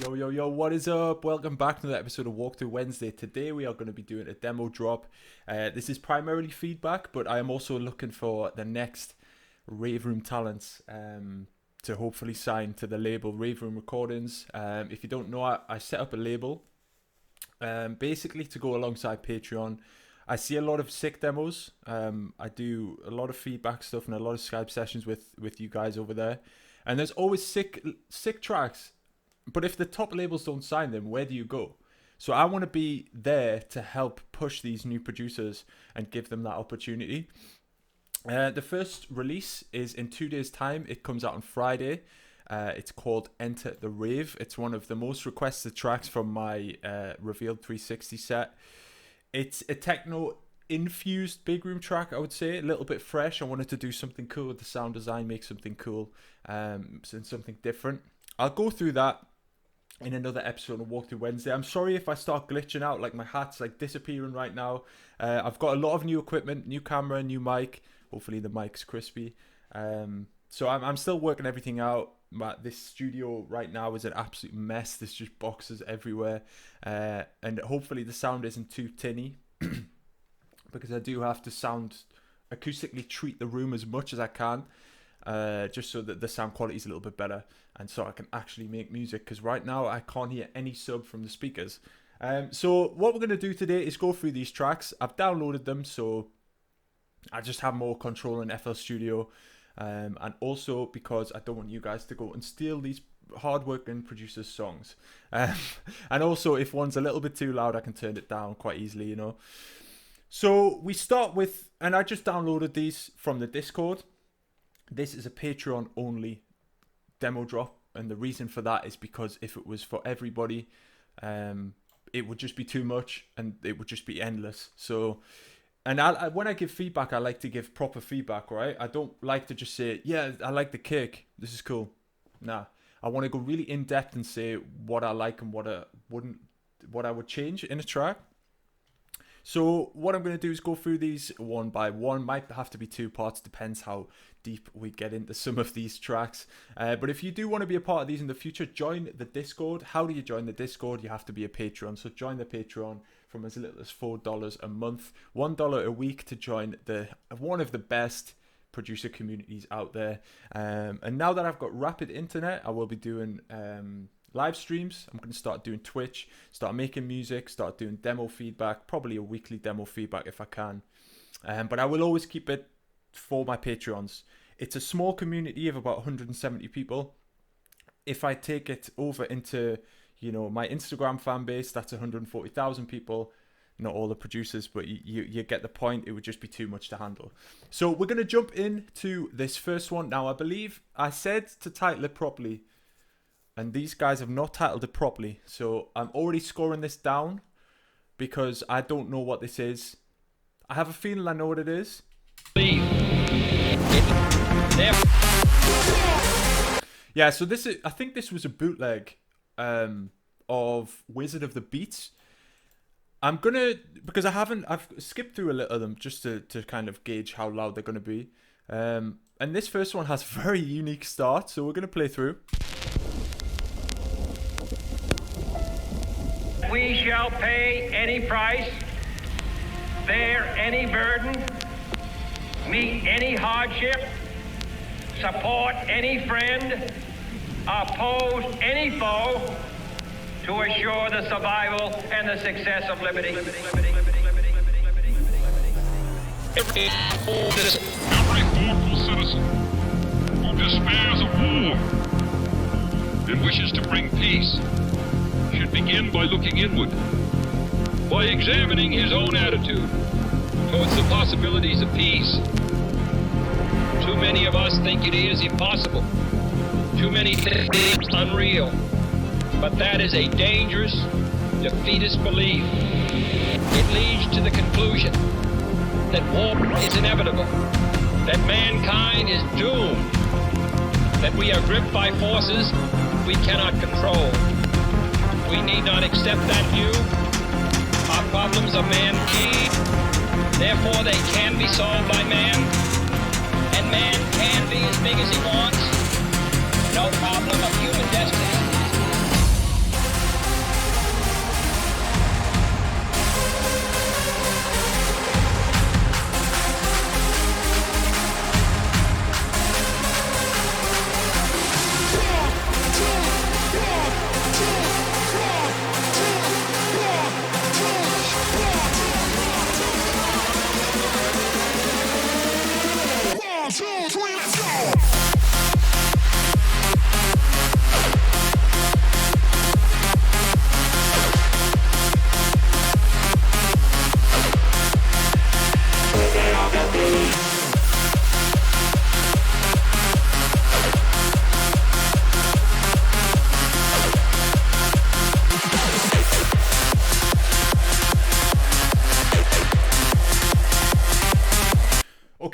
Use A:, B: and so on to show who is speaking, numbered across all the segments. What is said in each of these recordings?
A: Yo, what is up? Welcome back to another episode of Walkthrough Wednesday. Today we are going to be doing a demo drop. This is primarily feedback, but I am also looking for the next Rave Room talents to hopefully sign to the label Rave Room Recordings. If you don't know, I set up a label basically to go alongside Patreon. I see a lot of sick demos. I do a lot of feedback stuff and a lot of Skype sessions with you guys over there. And there's always sick tracks. But if the top labels don't sign them, where do you go? So I want to be there to help push these new producers and give them that opportunity. The first release is in 2 days' time. It comes out on Friday. It's called Enter the Rave. It's one of the most requested tracks from my Revealed 360 set. It's a techno-infused big room track, I would say. A little bit fresh. I wanted to do something cool with the sound design, make something cool, and something different. I'll go through that in another episode of Walkthrough Wednesday. I'm sorry if I start glitching out, like my hat's like disappearing right now. I've got a lot of new equipment, new camera, new mic. Hopefully the mic's crispy. So I'm still working everything out. This studio right now is an absolute mess. There's just boxes everywhere. And hopefully the sound isn't too tinny. Because I do have to acoustically treat the room as much as I can. Just so that the sound quality is a little bit better and so I can actually make music, because right now I can't hear any sub from the speakers. So what we're going to do today is go through these tracks. I've downloaded them, so I just have more control in FL Studio, and also because I don't want you guys to go and steal these hard-working producers' songs. And also, if one's a little bit too loud, I can turn it down quite easily, you know. So we start with, and I just downloaded these from the Discord. This is a Patreon only demo drop, and the reason for that is because if it was for everybody, it would just be too much and it would just be endless. So, and when I give feedback, I like to give proper feedback, right? I don't like to just say, yeah, I like the kick, this is cool. Nah, I want to go really in depth and say what I like and what I would change in a track. So what I'm going to do is go through these one by one. Might have to be 2 parts, depends how deep we get into some of these tracks. But if you do want to be a part of these in the future, join the Discord. How do you join the Discord? You have to be a Patreon. So join the Patreon from as little as $4 a month, $1 a week to join one of the best producer communities out there. And now that I've got rapid internet, I will be doing live streams. I'm going to start doing Twitch, start making music, start doing demo feedback, probably a weekly demo feedback if I can. But I will always keep it for my Patreons. It's a small community of about 170 people. If I take it over into, my Instagram fan base, that's 140,000 people. Not all the producers, but you get the point. It would just be too much to handle. So we're going to jump into this first one. Now, I believe I said to title it properly, and these guys have not titled it properly. So I'm already scoring this down because I don't know what this is. I have a feeling I know what it is. Yeah, so I think this was a bootleg of Wizard of the Beats. Because I've skipped through a little of them just to kind of gauge how loud they're going to be. And this first one has a very unique start, so we're going to play through.
B: We shall pay any price, bear any burden, meet any hardship, support any friend, oppose any foe, to assure the survival and the success of liberty.
C: Every thoughtful citizen who despairs of war and wishes to bring peace should begin by looking inward, by examining his own attitude towards the possibilities of peace. Too many of us think it is impossible. Too many think it's unreal. But that is a dangerous, defeatist belief. It leads to the conclusion that war is inevitable, that mankind is doomed, that we are gripped by forces we cannot control. We need not accept that view. Our problems are man-made, therefore they can be solved by man, and man can be as big as he wants. No problem of human destiny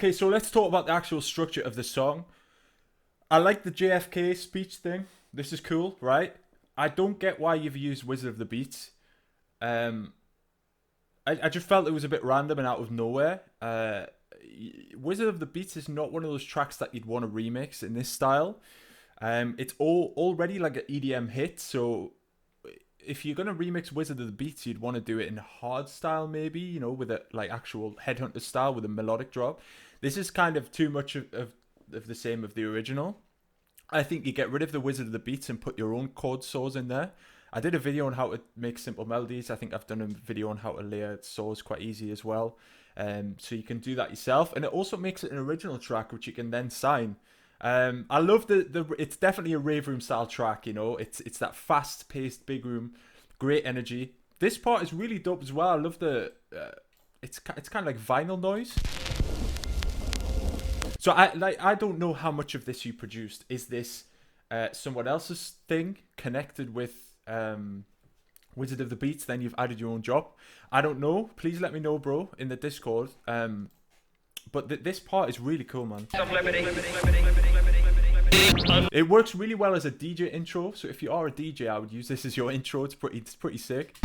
A: Okay, so let's talk about the actual structure of the song. I like the JFK speech thing. This is cool, right? I don't get why you've used Wizard of the Beats. I just felt it was a bit random and out of nowhere. Wizard of the Beats is not one of those tracks that you'd want to remix in this style. It's already like an EDM hit, so if you're gonna remix Wizard of the Beats, you'd want to do it in hard style, maybe, you know, with a like actual Headhunter style with a melodic drop. This is kind of too much of the same of the original. I think you get rid of the Wizard of the Beats and put your own chord saws in there. I did a video on how to make simple melodies. I think I've done a video on how to layer saws quite easy as well. So you can do that yourself, and it also makes it an original track which you can then sign. I love the it's definitely a rave room style track, you know. It's that fast paced big room, great energy. This part is really dope as well. I love the it's kind of like vinyl noise. So I don't know how much of this you produced. Is this someone else's thing connected with Wizard of the Beats, then you've added your own drop? I don't know. Please let me know, bro, in the Discord. But this part is really cool, man. It works really well as a DJ intro. So if you are a DJ, I would use this as your intro. It's pretty sick.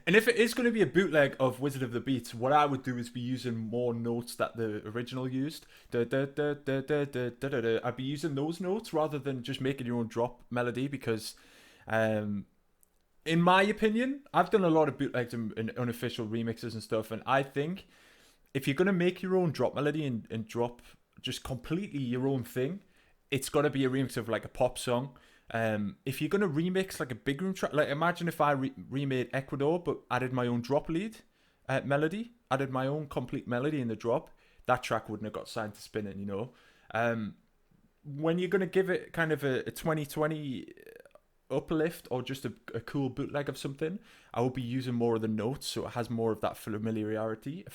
A: And if it is going to be a bootleg of Wizard of the Beats, what I would do is be using more notes that the original used. I'd be using those notes rather than just making your own drop melody, because in my opinion, I've done a lot of bootlegs and unofficial remixes and stuff, and I think if you're going to make your own drop melody and drop just completely your own thing, it's got to be a remix of like a pop song. If you're gonna remix like a big room track, like imagine if I remade Ecuador but added my own drop lead melody, added my own complete melody in the drop, that track wouldn't have got signed to Spinnin', you know. When you're gonna give it kind of a 2020 uplift or just a cool bootleg of something, I will be using more of the notes so it has more of that familiarity.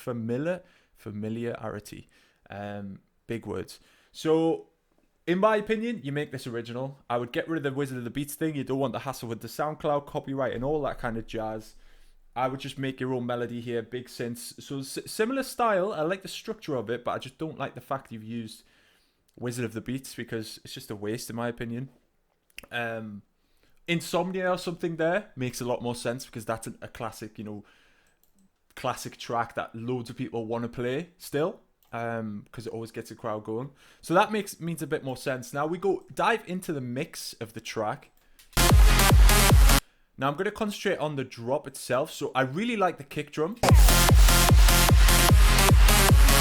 A: Big words. So in my opinion, you make this original. I would get rid of the Wizard of the Beats thing. You don't want the hassle with the SoundCloud copyright and all that kind of jazz. I would just make your own melody here, big synths. So similar style. I like the structure of it, but I just don't like the fact you've used Wizard of the Beats because it's just a waste in my opinion. Insomnia or something there makes a lot more sense because that's a classic, you know, classic track that loads of people want to play still. Because it always gets a crowd going. So that means a bit more sense. Now we dive into the mix of the track. Now I'm going to concentrate on the drop itself. So I really like the kick drum.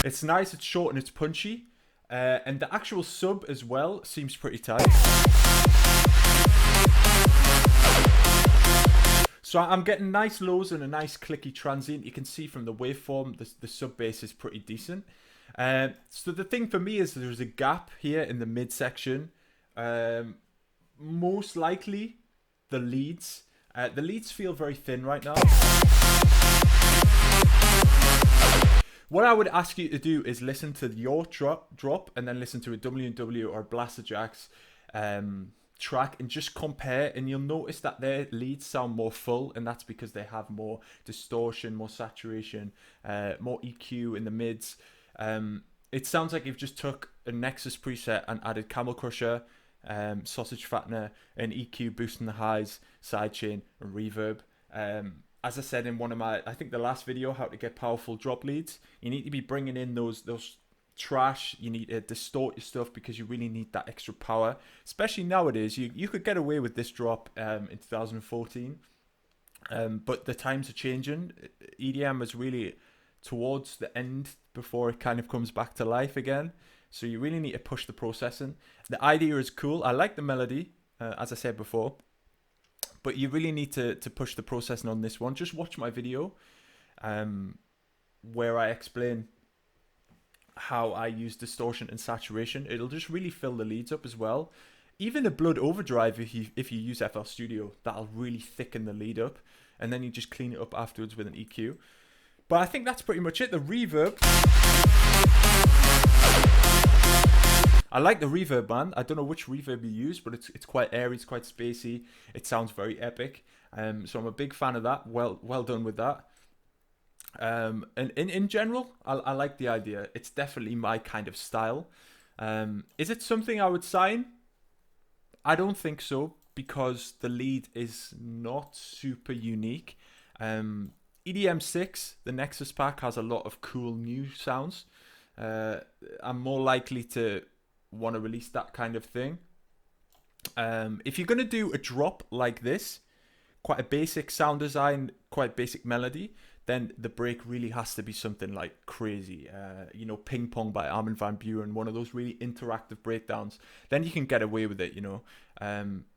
A: It's nice, it's short and it's punchy. And the actual sub as well seems pretty tight. So I'm getting nice lows and a nice clicky transient. You can see from the waveform, the sub bass is pretty decent. So the thing for me is there's a gap here in the midsection. Most likely the leads. The leads feel very thin right now. What I would ask you to do is listen to your drop and then listen to a W&W or Blasterjaxx track and just compare, and you'll notice that their leads sound more full, and that's because they have more distortion, more saturation, more EQ in the mids. It sounds like you've just took a Nexus preset and added Camel Crusher, Sausage Fattener, and EQ boosting the highs, sidechain, and reverb. As I said in one of my, I think the last video, how to get powerful drop leads, you need to be bringing in those trash. You need to distort your stuff because you really need that extra power, especially nowadays. You could get away with this drop in 2014, but the times are changing. EDM is really towards the end before it kind of comes back to life again, so you really need to push the processing. The idea is cool. I like the melody, as I said before, but you really need to push the processing on this one. Just watch my video where I explain how I use distortion and saturation. It'll just really fill the leads up as well. Even a Blood Overdrive, if you use FL Studio, that'll really thicken the lead up, and then you just clean it up afterwards with an EQ. But I think that's pretty much it. The reverb I like the reverb, man. I don't know which reverb you use, but it's quite airy, it's quite spacey. It sounds very epic. So I'm a big fan of that. Well done with that. And in general, I like the idea. It's definitely my kind of style. Is it something I would sign? I don't think so, because the lead is not super unique. EDM6, the Nexus pack, has a lot of cool new sounds. I'm more likely to want to release that kind of thing. If you're going to do a drop like this, quite a basic sound design, quite basic melody, then the break really has to be something like crazy. Ping Pong by Armin van Buuren, one of those really interactive breakdowns. Then you can get away with it,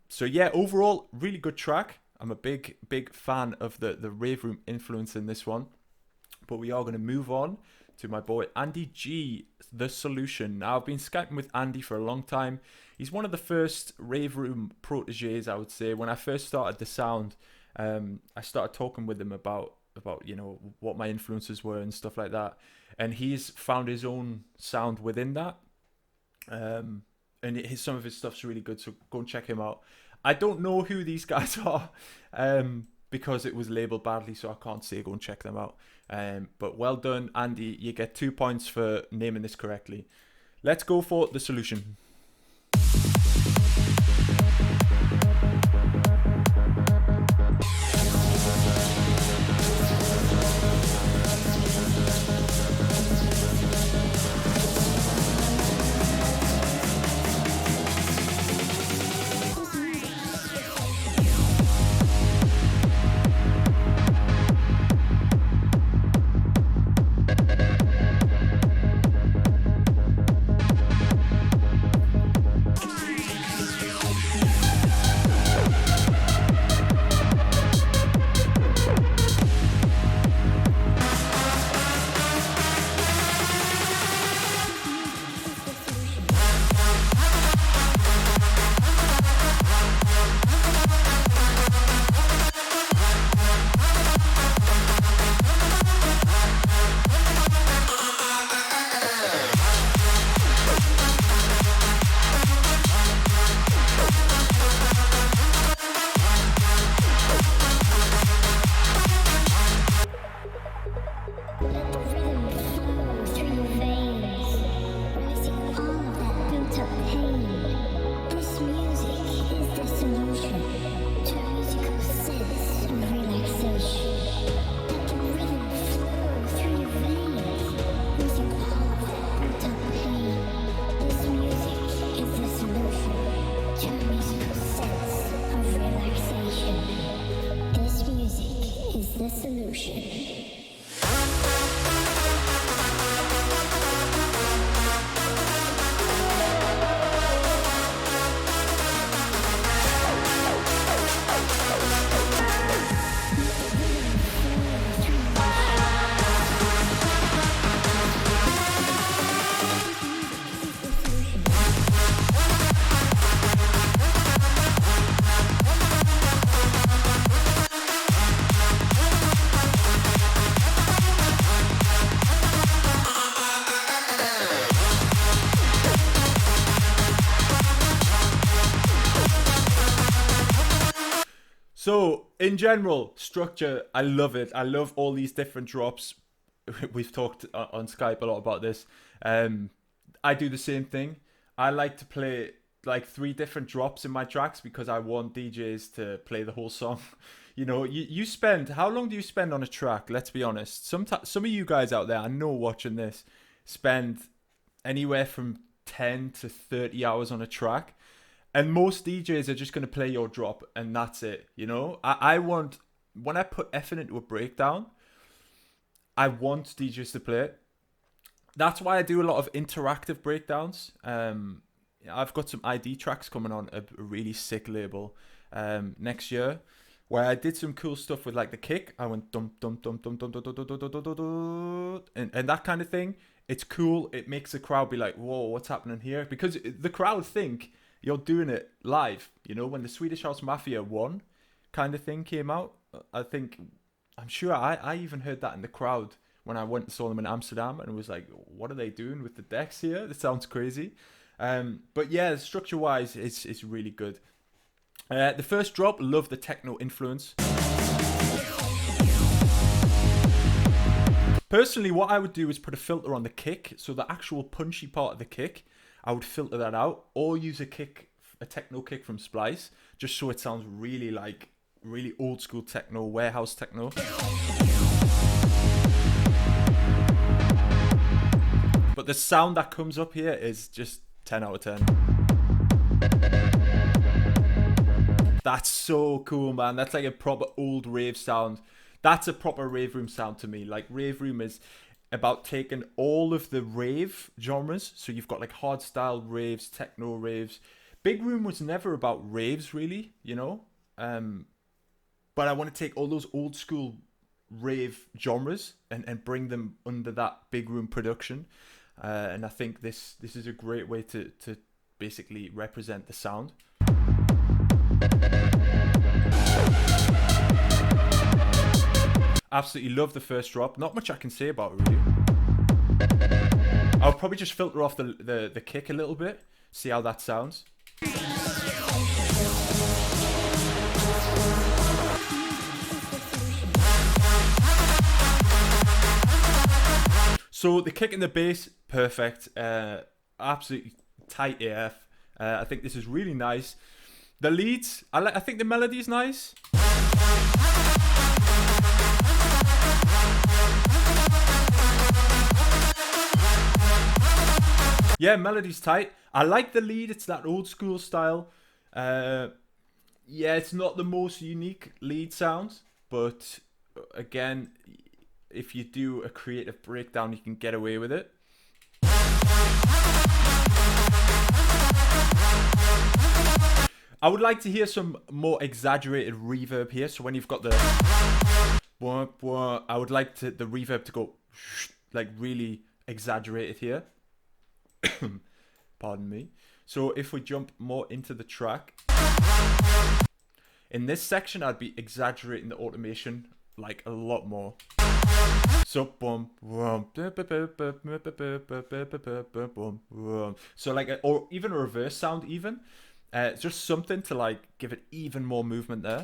A: So yeah, overall, really good track. I'm a big fan of the rave room influence in this one. But we are going to move on to my boy Andy G, The Solution. Now, I've been Skyping with Andy for a long time. He's one of the first rave room proteges, I would say. When I first started the sound, I started talking with him about what my influences were and stuff like that. And he's found his own sound within that. And some of his stuff's really good, so go and check him out. I don't know who these guys are, because it was labeled badly, so I can't say go and check them out. But well done, Andy. You get 2 points for naming this correctly. Let's go for The Solution. So, in general, structure, I love it. I love all these different drops. We've talked on Skype a lot about this. I do the same thing. I like to play like 3 different drops in my tracks because I want DJs to play the whole song. You spend, how long do you spend on a track? Let's be honest. Some of you guys out there, I know watching this, spend anywhere from 10 to 30 hours on a track. And most DJs are just going to play your drop and that's it, I want, when I put effort into a breakdown, I want DJs to play it. That's why I do a lot of interactive breakdowns. I've got some ID tracks coming on a really sick label next year, where I did some cool stuff with like the kick. I went dum dum dum dum dum dum dum dum dum dum dum, and that kind of thing. It's cool. It makes the crowd be like, "Whoa, what's happening here?" Because the crowd think you're doing it live. When the Swedish House Mafia 1 kind of thing came out, I'm sure I even heard that in the crowd when I went and saw them in Amsterdam, and was like, what are they doing with the decks here? That sounds crazy. But yeah, structure-wise, it's really good. The first drop, love the techno influence. Personally, what I would do is put a filter on the kick, so the actual punchy part of the kick, I would filter that out, or use a techno kick from Splice, just so it sounds really old school techno, warehouse techno. But the sound that comes up here is just 10 out of 10. That's so cool, man. That's like a proper old rave sound. That's a proper rave room sound to me. Like, rave room is about taking all of the rave genres. So you've got like hardstyle raves, techno raves. Big Room was never about raves, really, you know. But I want to take all those old school rave genres and bring them under that Big Room production. And I think this is a great way to basically represent the sound. Absolutely love the first drop. Not much I can say about it, really. I'll probably just filter off the kick a little bit, see how that sounds. So the kick and the bass, perfect. Absolutely tight AF. I think this is really nice. The leads, I think the melody is nice. Yeah, melody's tight. I like the lead. It's that old school style. Yeah, it's not the most unique lead sound, but again, if you do a creative breakdown, you can get away with it. I would like to hear some more exaggerated reverb here. So when you've got the I would like the reverb to go like really exaggerated here. Pardon me. So if we jump more into the track, in this section I'd be exaggerating the automation like a lot more. So boom, boom, so like or even a reverse sound even. It's just something to like give it even more movement there.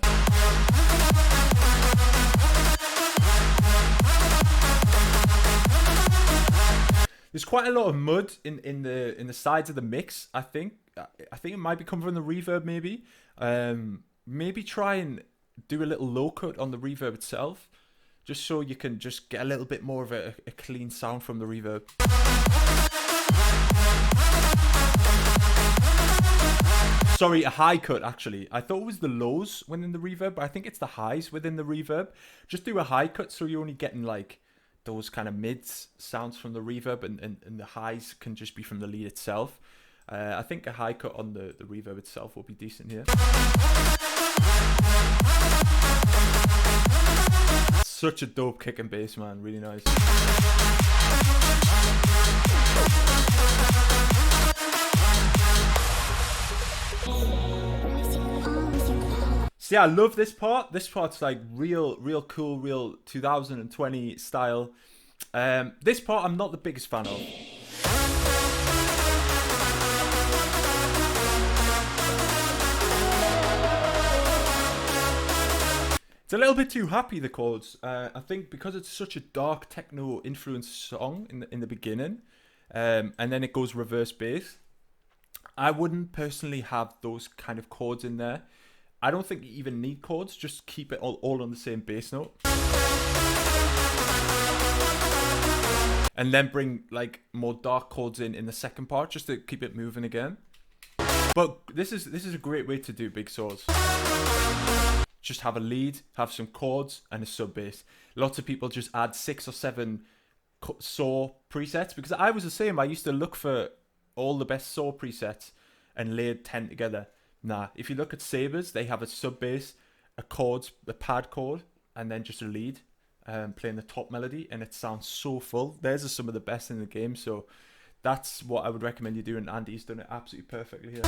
A: There's quite a lot of mud in the sides of the mix. I think it might be coming from the reverb. Maybe try and do a little low cut on the reverb itself, just so you can just get a little bit more of a clean sound from the reverb. Sorry, a high cut actually. I thought it was the lows within the reverb, but I think it's the highs within the reverb. Just do a high cut so you're only getting like those kind of mids sounds from the reverb, and the highs can just be from the lead itself. I think a high cut on the reverb itself will be decent here. Such a dope kick and bass, man. Really nice. So yeah, I love this part. This part's like real cool, real 2020 style. This part I'm not the biggest fan of. It's a little bit too happy, the chords. I think because it's such a dark techno influenced song in the beginning, and then it goes reverse bass. I wouldn't personally have those kind of chords in there. I don't think you even need chords. Just keep it all on the same bass note. And then bring like more dark chords in the second part, just to keep it moving again. But this is a great way to do big saws. Just have a lead, have some chords, and a sub bass. Lots of people just add 6 or 7 saw presets, because I was the same. I used to look for all the best saw presets and layered 10 together. Nah, if you look at Sabers, they have a sub bass, a chords, a pad chord, and then just a lead playing the top melody, and it sounds so full. Theirs are some of the best in the game, so that's what I would recommend you do, and Andy's done it absolutely perfectly here.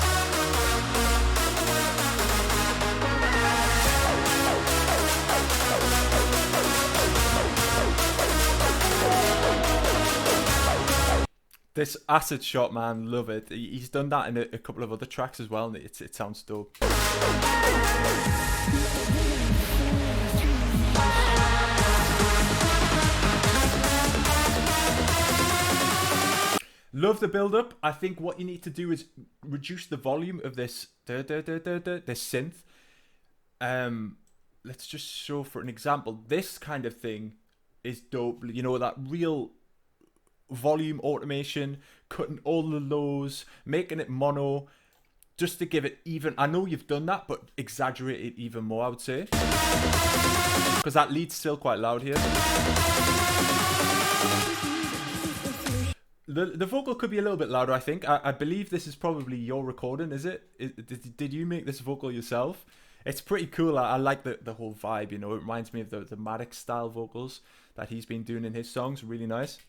A: This acid shot, man, love it. He's done that in a couple of other tracks as well, and it sounds dope. Love the build-up. I think what you need to do is reduce the volume of this synth. Let's just show for an example. This kind of thing is dope. You know, that real volume automation, cutting all the lows, making it mono, just to give it even. I know you've done that, but exaggerate it even more, I would say, because that lead's still quite loud here. The vocal could be a little bit louder, I think. I believe this is probably your recording, is it? Did you make this vocal yourself? It's pretty cool. I like the whole vibe, you know. It reminds me of the Maddix style vocals that he's been doing in his songs. Really nice.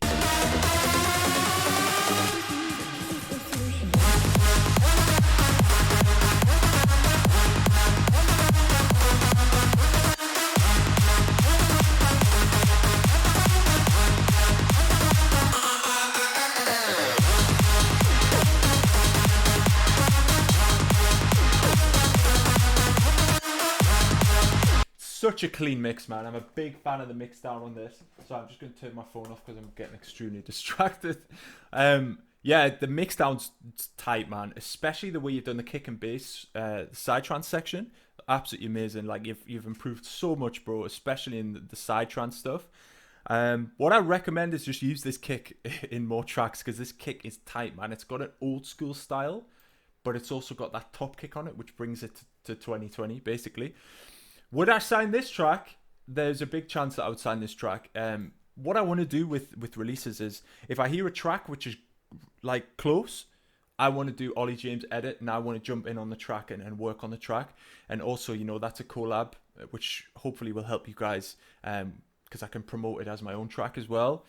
A: Such a clean mix, man. I'm a big fan of the mix down on this. So I'm just going to turn my phone off because I'm getting extremely distracted. Yeah, the mix down's tight, man. Especially the way you've done the kick and bass side trance section. Absolutely amazing. Like, you've improved so much, bro. Especially in the side trance stuff. What I recommend is just use this kick in more tracks, because this kick is tight, man. It's got an old school style, but it's also got that top kick on it, which brings it to 2020, basically. Would I sign this track? There's a big chance that I would sign this track. What I want to do with releases is, if I hear a track which is like close, I want to do Ollie James edit, and I want to jump in on the track and work on the track. And also, you know, that's a collab, which hopefully will help you guys, because I can promote it as my own track as well.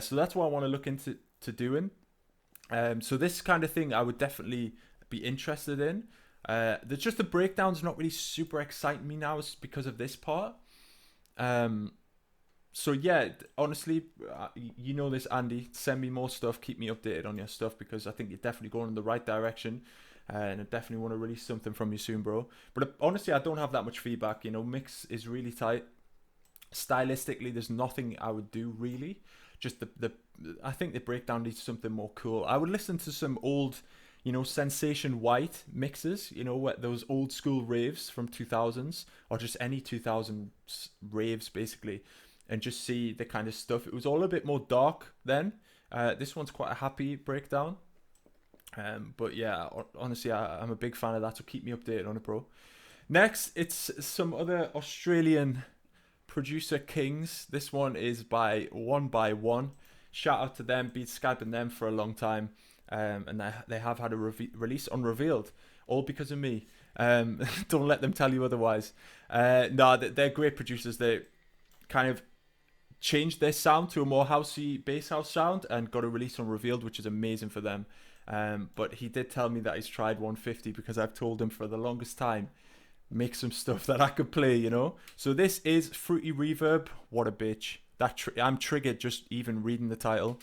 A: So that's what I want to look into doing. So this kind of thing I would definitely be interested in. There's just the breakdown's not really super exciting me now, because of this part. So yeah, honestly, you know this, Andy. Send me more stuff. Keep me updated on your stuff, because I think you're definitely going in the right direction, and I definitely want to release something from you soon, bro. But honestly, I don't have that much feedback. You know, mix is really tight. Stylistically, there's nothing I would do really. Just I think the breakdown needs something more cool. I would listen to some old, you know, Sensation White mixes, you know, those old school raves from 2000s, or just any 2000s raves basically, and just see the kind of stuff. It was all a bit more dark then. This one's quite a happy breakdown. But yeah, honestly, I'm a big fan of that, so keep me updated on it, bro. Next, it's some other Australian producer kings. This one is by One by One. Shout out to them. Been Skyping them for a long time. And they have had a release on Revealed, all because of me. Don't let them tell you otherwise. No, they're great producers. They kind of changed their sound to a more housey bass house sound and got a release on Revealed, which is amazing for them. But he did tell me that he's tried 150, because I've told him for the longest time, make some stuff that I could play, you know. So this is Fruity Reverb. What a bitch. I'm triggered just even reading the title.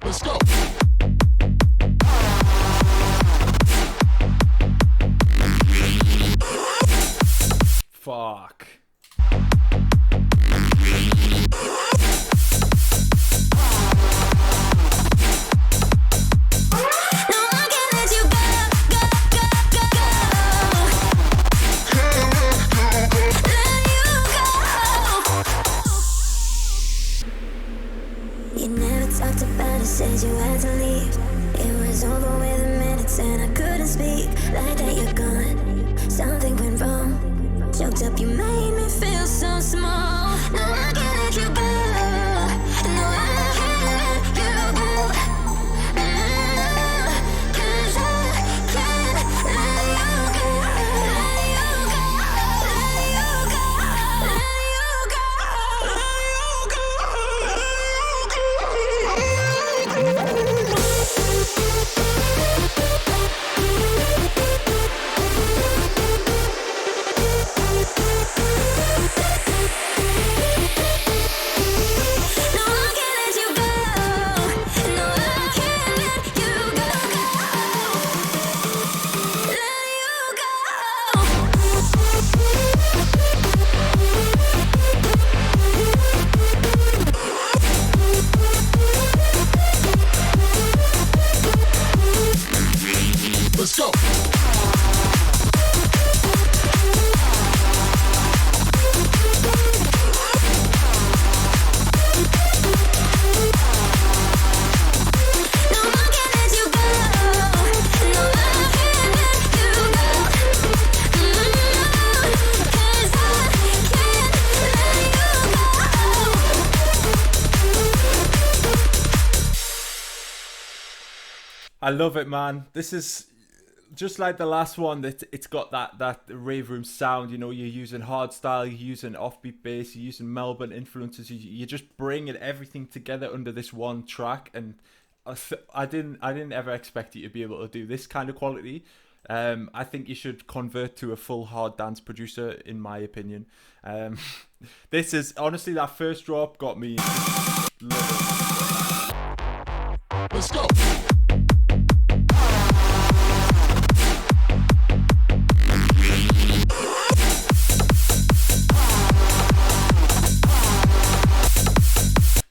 D: Let's go.
A: Fuck.
E: Said you had to leave. It was over within minutes and I couldn't speak. Like that you're gone. Something went wrong. Choked up, you made me feel so small. No, I can't let you go. No, I can't let you go. 'Cause I can't let you go. Let you go. Let you go. Let you go. Let you go.
A: I love it, man. This is just like the last one. That it's got that rave room sound. You know, you're using hardstyle, you're using offbeat bass, you're using Melbourne influences. You're just bringing everything together under this one track. And I didn't ever expect you to be able to do this kind of quality. I think you should convert to a full hard dance producer, in my opinion. This is honestly, that first drop got me.
D: Let's go.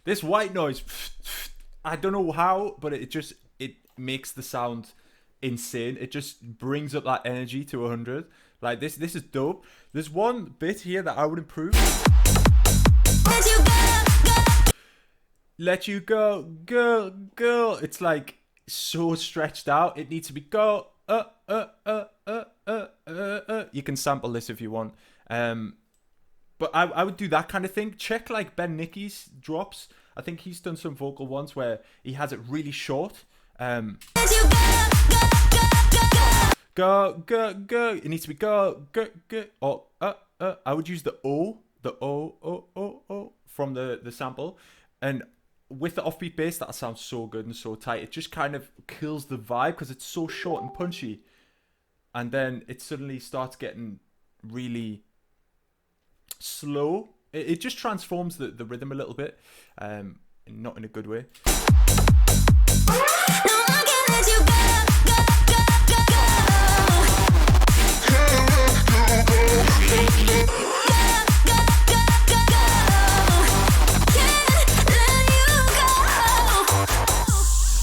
A: This white noise, I don't know how, but it makes the sound insane. It just brings up that energy to 100. Like this is dope. There's one bit here that I would improve. Let you go, girl, girl. It's like so stretched out. It needs to be go. You can sample this if you want. But I would do that kind of thing. Check like Ben Nicky's drops. I think he's done some vocal ones where he has it really short. Go, go, go. It needs to be go, go, go. Or I would use the O from the sample. And with the offbeat bass, that sounds so good and so tight. It just kind of kills the vibe because it's so short and punchy. And then it suddenly starts getting really slow. It just transforms the rhythm a little bit, not in a good way.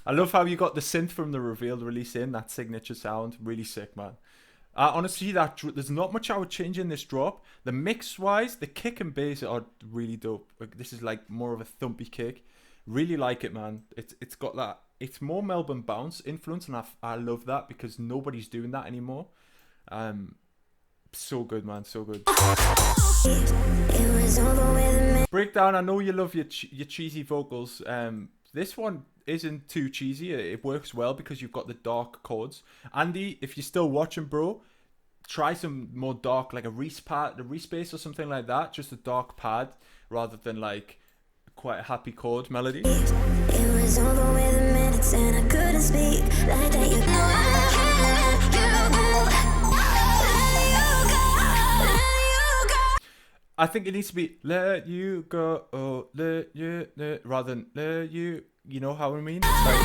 A: I love how you got the synth from the Revealed release in, that signature sound. Really sick, man. Honestly, there's not much I would change in this drop. The mix-wise, the kick and bass are really dope. Like, this is like more of a thumpy kick. Really like it, man. It's got that. It's more Melbourne bounce influence, and I love that because nobody's doing that anymore. So good, man. So good. Breakdown. I know you love your cheesy vocals. This one isn't too cheesy. It works well because you've got the dark chords. Andy, if you're still watching, bro, try some more dark, like a Reese pad, the Reese bass or something like that. Just a dark pad rather than like quite a happy chord melody.
E: It was over within minutes and I couldn't speak like that. You
A: I think it needs to be let you go, oh, let you, rather than let you. You know how I mean? It's like,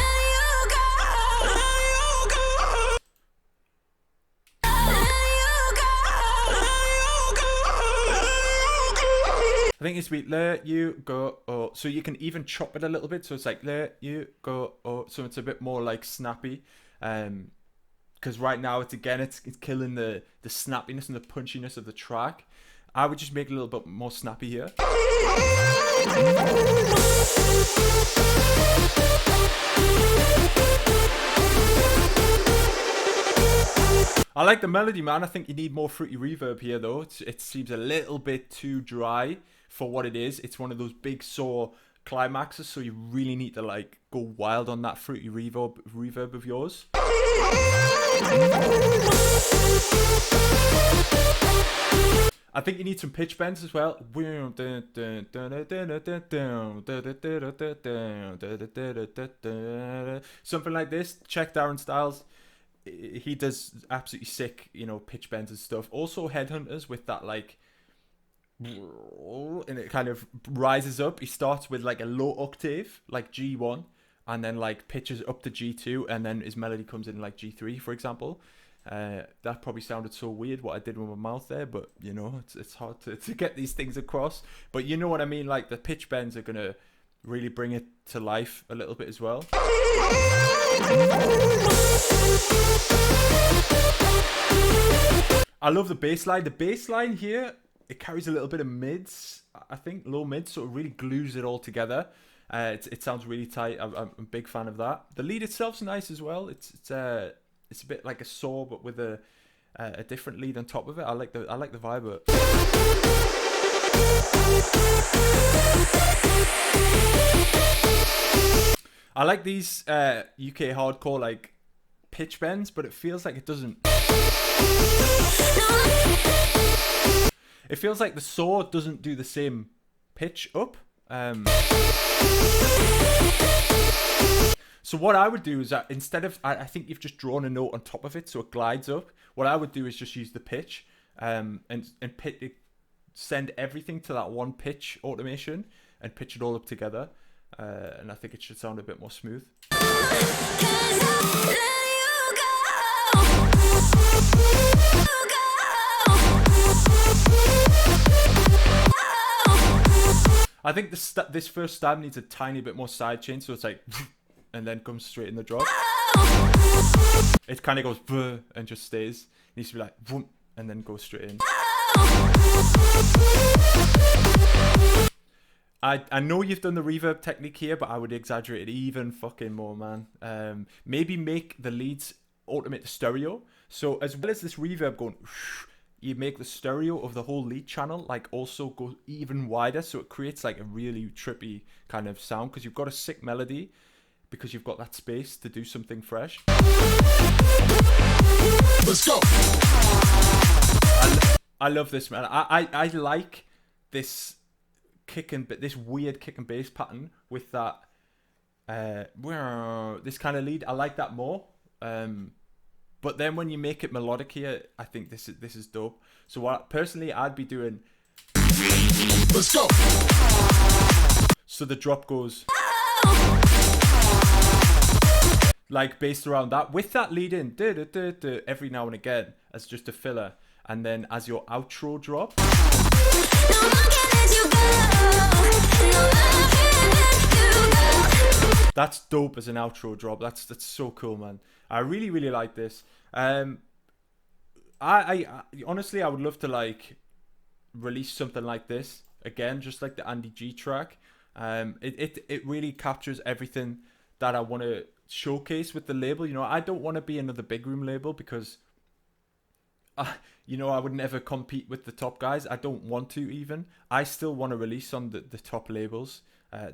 A: I think it's be let you go, oh, so you can even chop it a little bit. So it's like let you go, oh, so it's a bit more like snappy. Because right now it's killing the snappiness and the punchiness of the track. I would just make it a little bit more snappy here. I like the melody, man. I think you need more fruity reverb here, though. It seems a little bit too dry for what it is. It's one of those big sore climaxes, so you really need to like go wild on that fruity reverb of yours. I think you need some pitch bends as well. Something like this. Check Darren Styles. He does absolutely sick, pitch bends and stuff. Also Headhunters with that like, and it kind of rises up. He starts with like a low octave, like G1, and then like pitches up to G2, and then his melody comes in like G3, for example. That probably sounded so weird what I did with my mouth there, but it's hard to get these things across. But you know what I mean, like the pitch bends are gonna really bring it to life a little bit as well. I love the bass line. The bass line here, it carries a little bit of mids, I think, low mids, so it really glues it all together. It sounds really tight. I'm a big fan of that. The lead itself's nice as well. It's a bit like a saw, but with a different lead on top of it. I like the vibe of it. I like these UK hardcore like pitch bends, but it feels like it doesn't. It feels like the saw doesn't do the same pitch up. So what I would do is that instead of, I think you've just drawn a note on top of it so it glides up. What I would do is just use the pitch and send everything to that one pitch automation and pitch it all up together. And I think it should sound a bit more smooth. I think this first stab needs a tiny bit more side chain, so it's like, and then comes straight in the drop. It kind of goes and just stays. It needs to be like, and then goes straight in. I know you've done the reverb technique here, but I would exaggerate it even fucking more, man. Maybe make the leads automate the stereo. So as well as this reverb going, you make the stereo of the whole lead channel like also go even wider, so it creates like a really trippy kind of sound because you've got a sick melody, because you've got that space to do something fresh.
D: Let's go.
A: I love this, man. I like this this weird kick and bass pattern with that this kind of lead. I like that more. But then when you make it melodic here, I think this is dope. So what personally I'd be doing.
D: Let's go.
A: So the drop goes like based around that with that lead in every now and again as just a filler, and then as your outro drop. That's dope as an outro drop. That's so cool, man. I really, really like this. I honestly, I would love to like release something like this again, just like the Andy G track. It really captures everything that I want to showcase with the label. You know, I don't want to be another big room label because, you know, I would never compete with the top guys. I don't want to even. I still want to release on the top labels.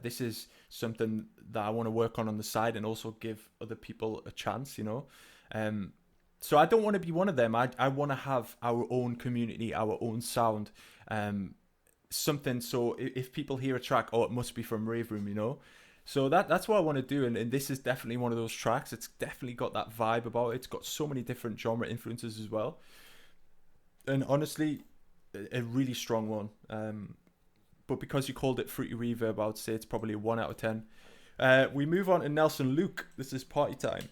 A: This is something that I want to work on the side and also give other people a chance, you know. So I don't want to be one of them. I want to have our own community, our own sound. Something so if people hear a track, oh, it must be from Rave Room, you know. So that's what I want to do, and this is definitely one of those tracks. It's definitely got that vibe about it. It's got so many different genre influences as well. And honestly, a really strong one. But because you called it Fruity Reverb, I would say it's probably a 1 out of 10. We move on to Nelson Luke. This is Party Time.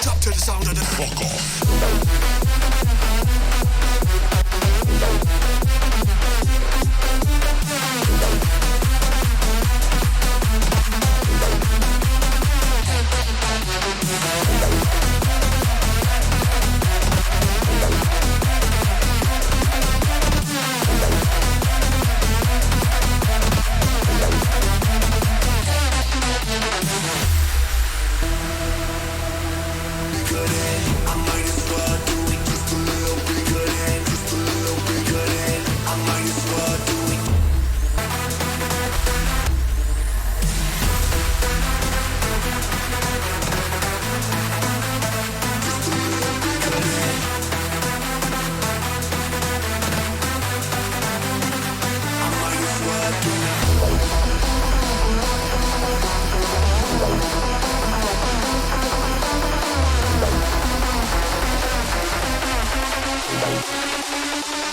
D: Top to the sound of the fuck off.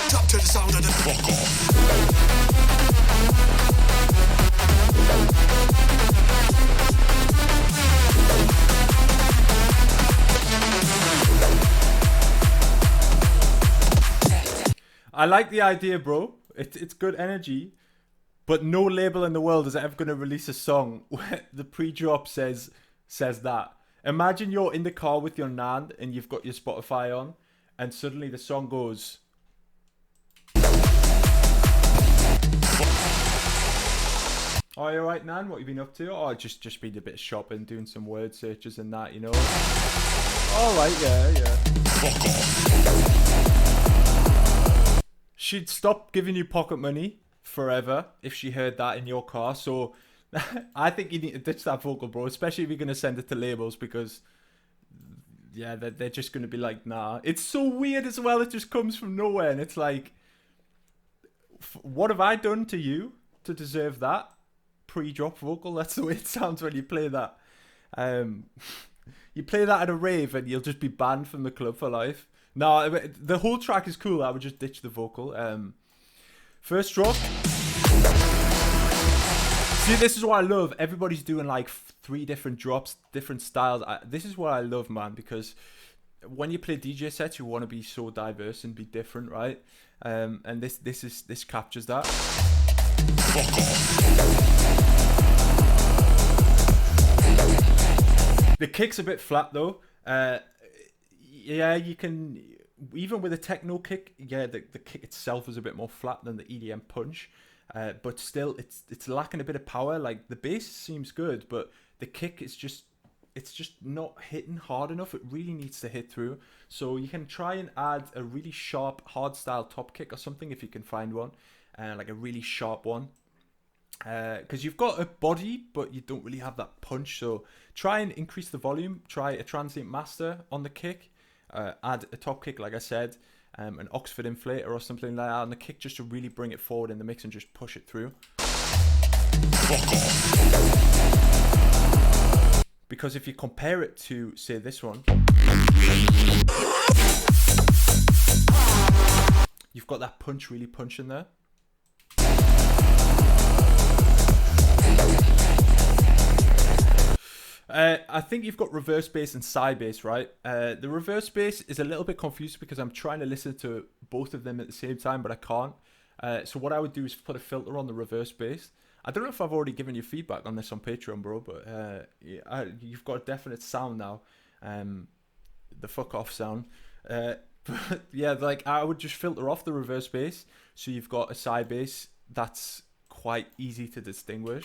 D: Top to the sound of the fuck off.
A: I like the idea, bro. It's good energy, But no label in the world is ever going to release a song where the pre-drop says that. Imagine you're in the car with your nan and you've got your Spotify on, and suddenly the song goes. Oh, you alright, Nan? What you been up to? Oh, just been a bit of shopping, doing some word searches and that, you know. Alright, yeah. She'd stop giving you pocket money forever if she heard that in your car. So I think you need to ditch that vocal, bro, especially if you're going to send it to labels, because yeah, they're just going to be like, nah. It's so weird as well. It just comes from nowhere, and it's like, what have I done to you to deserve that pre-drop vocal? That's the way it sounds when you play that. You play that at a rave and you'll just be banned from the club for life. No, the whole track is cool. I would just ditch the vocal. First drop. See, this is what I love. Everybody's doing like 3 different drops, different styles. This is what I love, man, because when you play DJ sets, you want to be so diverse and be different, right? And this captures that. The kick's a bit flat though. Yeah, you can, even with a techno kick, yeah, the kick itself is a bit more flat than the EDM punch. But still, it's lacking a bit of power. Like, the bass seems good, but the kick is just, it's just not hitting hard enough. It really needs to hit through. So you can try and add a really sharp hard style top kick or something if you can find one, like a really sharp one. Because you've got a body, but you don't really have that punch. So try and increase the volume. Try a transient master on the kick. Add a top kick, like I said, an Oxford inflator or something like that on the kick, just to really bring it forward in the mix and just push it through. Because if you compare it to, say, this one, you've got that punch really punching there. I think you've got reverse bass and side bass, right? The reverse bass is a little bit confused because I'm trying to listen to both of them at the same time, but I can't. So what I would do is put a filter on the reverse bass. I don't know if I've already given you feedback on this on Patreon, bro, but you've got a definite sound now. The fuck off sound. But yeah, like, I would just filter off the reverse bass, so you've got a side bass that's quite easy to distinguish.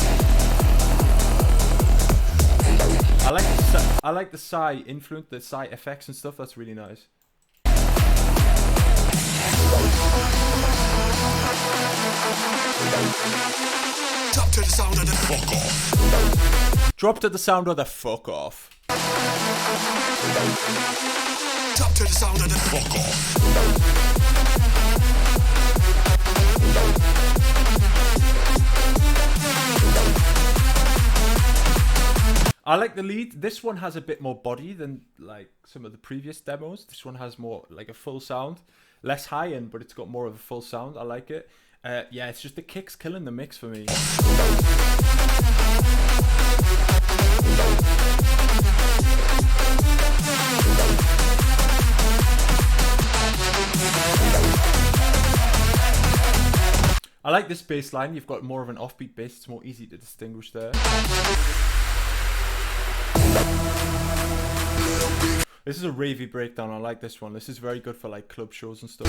A: I like the Psy influence, the Psy effects and stuff. That's really nice.
D: Drop to the sound of the fuck off.
A: Drop to the sound of the fuck off.
D: Drop to the sound of the fuck off.
A: I like the lead. This one has a bit more body than like some of the previous demos. This one has more like a full sound, less high end, but it's got more of a full sound. I like it. Yeah, it's just the kicks killing the mix for me. I like this bass line. You've got more of an offbeat bass. It's more easy to distinguish there. This is a ravey breakdown. I like this one. This is very good for like club shows and stuff.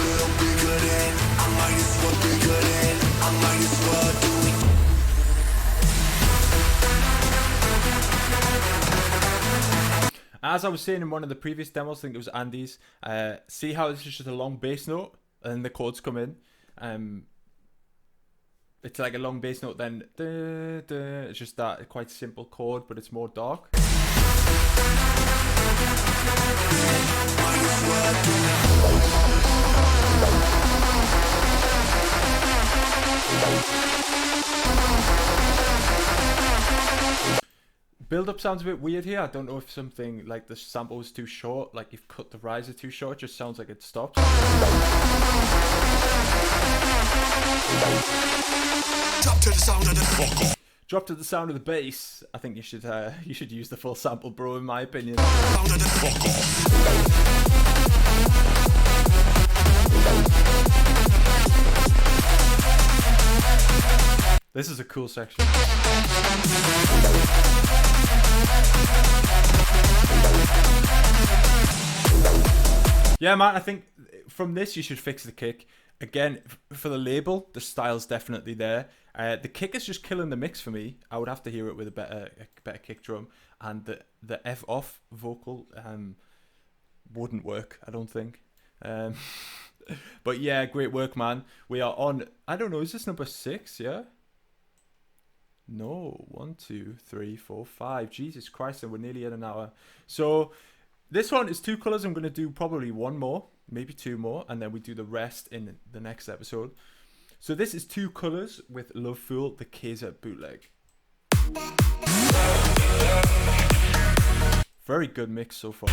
A: As I was saying in one of the previous demos, I think it was Andy's, see how this is just a long bass note and the chords come in. It's like a long bass note, then it's just that quite simple chord, but it's more dark. Build-up sounds a bit weird here. I don't know if something like the sample was too short, like you've cut the riser too short. It just sounds like it stopped.
D: Drop to the sound of the fuck off.
A: Drop to the sound of the bass. I think you should use the full sample, bro, in my opinion.
D: Sound of the fuck off.
A: This is a cool section. Yeah, man, I think from this you should fix the kick. Again, for the label, the style's definitely there. The kick is just killing the mix for me. I would have to hear it with a better kick drum. And the F off vocal wouldn't work, I don't think. But yeah, great work, man. We are on, I don't know, is this number 6, yeah? No, 1, 2, 3, 4, 5. Jesus Christ, and we're nearly at an hour. So this one is 2 colours. I'm going to do probably 1 more, maybe 2 more, and then we do the rest in the next episode. So this is 2 colours with Love Fool, the Kaiser bootleg. Very good mix so far.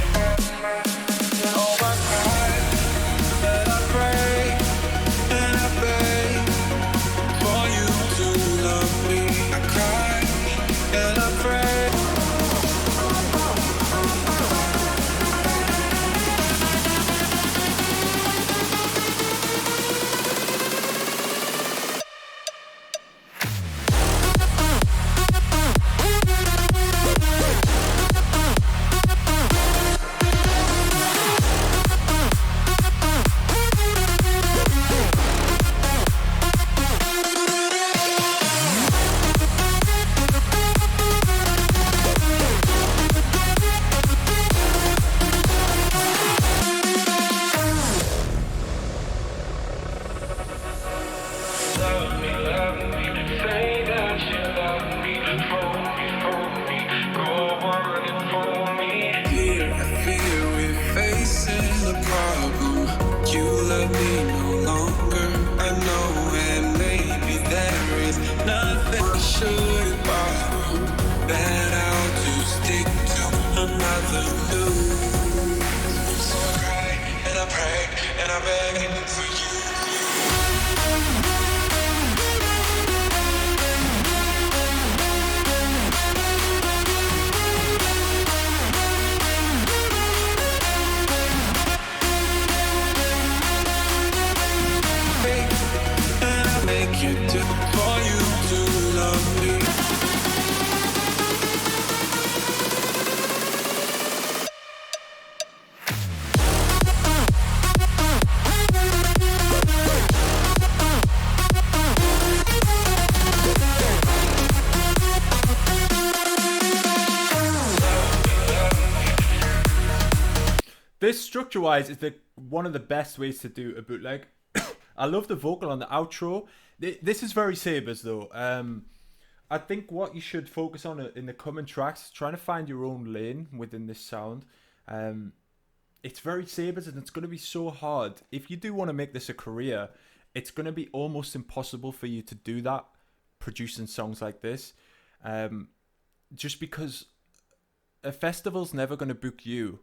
A: This, structure-wise, is one of the best ways to do a bootleg. I love the vocal on the outro. This is very Sabres, though. I think what you should focus on in the coming tracks is trying to find your own lane within this sound. It's very Sabres, and it's going to be so hard. If you do want to make this a career, it's going to be almost impossible for you to do that, producing songs like this. Just because a festival's never going to book you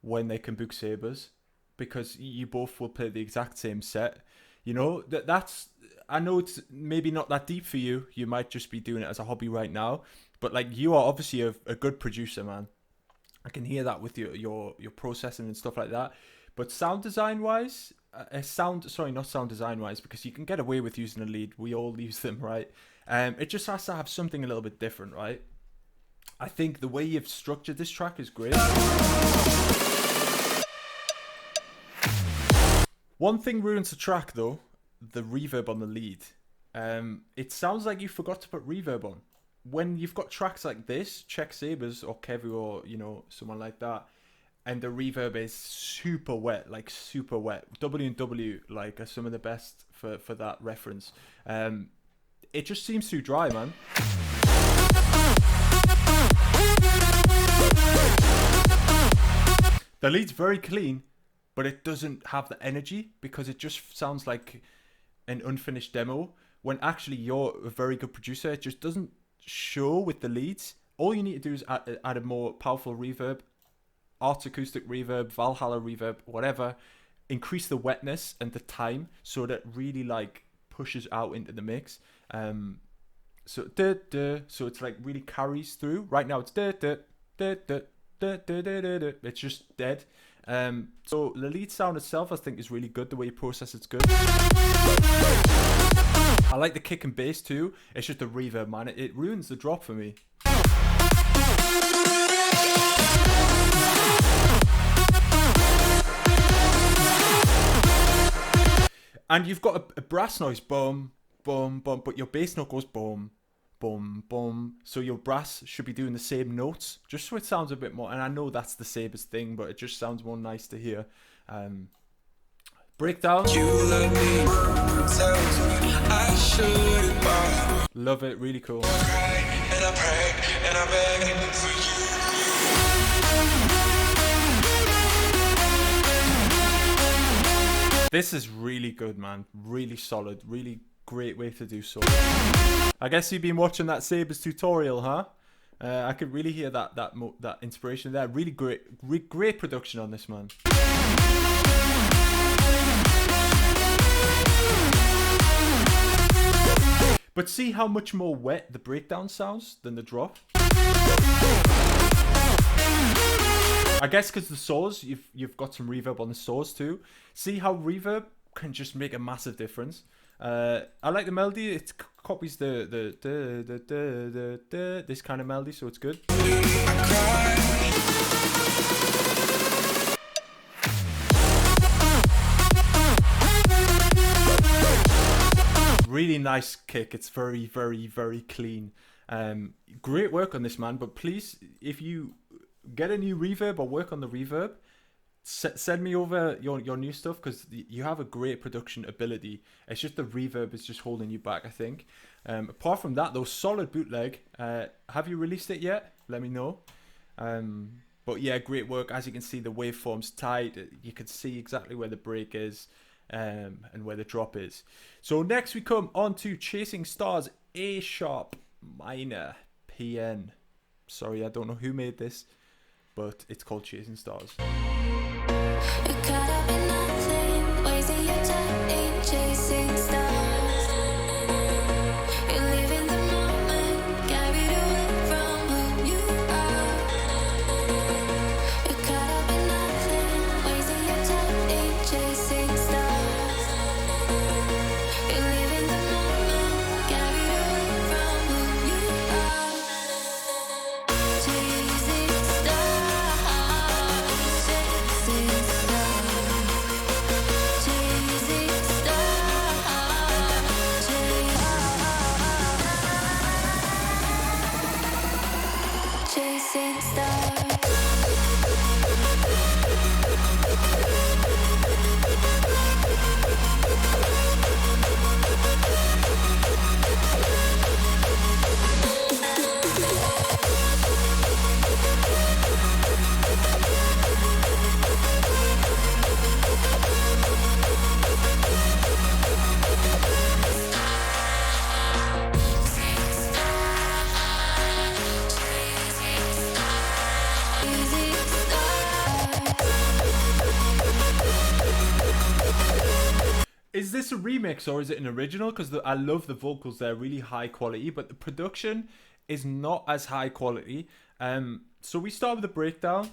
A: when they can book Sabres, because you both will play the exact same set. You know, that's, I know it's maybe not that deep for you. You might just be doing it as a hobby right now, but like, you are obviously a good producer, man. I can hear that with your processing and stuff like that. But sound design wise, not sound design wise, because you can get away with using a lead. We all use them, right? It just has to have something a little bit different, right? I think the way you've structured this track is great. One thing ruins the track, though, the reverb on the lead. It sounds like you forgot to put reverb on. When you've got tracks like this, check Sabres or Kevu or, you know, someone like that, and the reverb is super wet, like super wet. W&W, like, are some of the best for that reference. It just seems too dry, man. The lead's very clean, but it doesn't have the energy, because it just sounds like an unfinished demo, when actually you're a very good producer. It just doesn't show with the leads. All you need to do is add a more powerful reverb, Arts Acoustic reverb, Valhalla reverb, whatever. Increase the wetness and the time so that really like pushes out into the mix. So it's like really carries through. Right now it's it's just dead. So the lead sound itself, I think, is really good. The way you process it's good. I like the kick and bass too. It's just the reverb, man. It ruins the drop for me. And you've got a brass noise, boom, boom, boom, but your bass note goes boom, boom, boom. So your brass should be doing the same notes, just so it sounds a bit more. And I know that's the Sabres thing, but it just sounds more nice to hear. Breakdown.
D: You love me, tells me I shouldn't.
A: Love it, really cool.
D: And I pray and I beg for you.
A: This is really good, man. Really solid. Really great way to do so. I guess you've been watching that Sabres tutorial, huh? I could really hear that inspiration there. Really great production on this, man. But see how much more wet the breakdown sounds than the drop? I guess because the saws, you've got some reverb on the saws too. See how reverb can just make a massive difference. I like the melody. It copies the this kind of melody, so it's good. Really nice kick. It's very, very, very clean. Great work on this, man. But please, if you get a new reverb or work on the reverb, send me over your new stuff, because you have a great production ability. It's just the reverb is just holding you back, I think. Apart from that, though, solid bootleg. Have you released it yet? Let me know. But yeah, great work. As you can see, the waveform's tight. You can see exactly where the break is. And where the drop is. So next we come on to Chasing Stars A sharp minor PN. Sorry, I don't know who made this, but it's called Chasing Stars.
E: You're caught up in nothing, wasting your time in chasing stars. You live in the moment, carried away from who you are. You're caught up in nothing, wasting your time in chasing stars. You live in the moment, carried away from who you are. Chasing stars, chasing stars. Chasing stars.
A: Is this a remix or is it an original? Because I love the vocals, they're really high quality, but the production is not as high quality. So we start with the breakdown.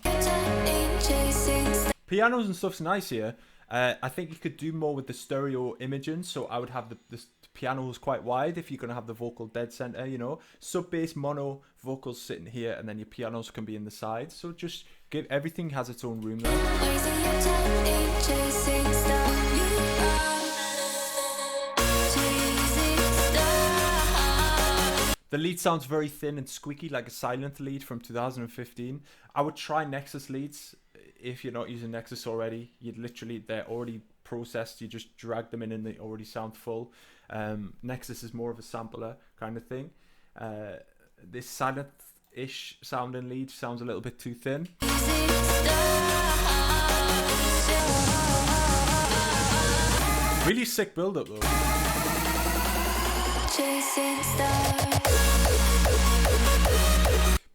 A: Pianos and stuff's nice here. I think you could do more with the stereo imaging, so I would have the pianos quite wide if you're going to have the vocal dead center, you know. Sub bass, mono, vocals sitting here, and then your pianos can be in the sides. So just give, everything has its own room there. The lead sounds very thin and squeaky, like a silent lead from 2015. I would try Nexus leads if you're not using Nexus already. You'd literally, they're already processed. You just drag them in and they already sound full. Nexus is more of a sampler kind of thing. This silent-ish sounding lead sounds a little bit too thin. Really sick build-up though.